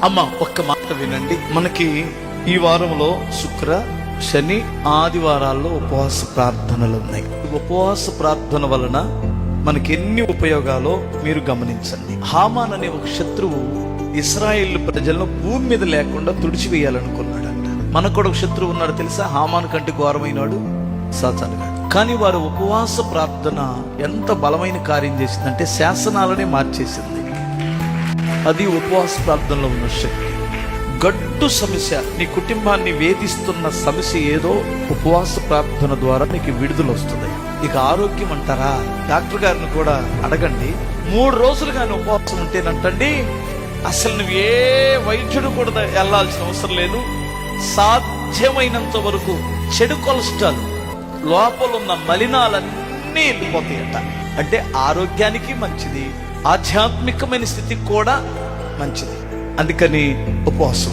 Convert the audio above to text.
అమ్మ ఒక్క మాట వినండి. మనకి ఈ వారంలో శుక్ర, శని, ఆదివారాల్లో ఉపవాస ప్రార్థనలు ఉన్నాయి. ఉపవాస ప్రార్థన వలన మనకి ఎన్ని ఉపయోగాలో మీరు గమనించండి. హామాన్ అనే ఒక శత్రువు ఇశ్రాయేలు ప్రజలను భూమి మీద లేకుండా తుడిచివేయాలనుకున్నాడంట. మనకు కూడా ఒక శత్రువు ఉన్నాడు తెలుసా? హామాన్ కంటే ఘోరమైనవాడు సాతానుగాడు. కానీ వారు ఉపవాస ప్రార్థన ఎంత బలమైన కార్యం చేసిందంటే శాసనాలనే మార్చేసింది. అది ఉపవాస ప్రార్థనలో ఉన్న శక్తి. గడ్డు సమస్య, నీ కుటుంబాన్ని వేధిస్తున్న సమస్య ఏదో ఉపవాస ప్రార్థన ద్వారా నీకు విడుదల వస్తుంది. ఇక ఆరోగ్యం అంటారా, డాక్టర్ గారిని కూడా అడగండి. 3 రోజులు కానీ ఉపవాసం ఉంటేనంటండి అసలు నువ్వు ఏ వైద్యుడు కూడా వెళ్ళాల్సిన అవసరం లేదు. సాధ్యమైనంత వరకు చెడు కొలెస్ట్రాల్, లోపల ఉన్న మలినాలన్నీ వెళ్ళిపోతాయట. అంటే ఆరోగ్యానికి మంచిది, ఆధ్యాత్మికమైన స్థితికి కూడా మంచిది. అందుకని ఉపవాసం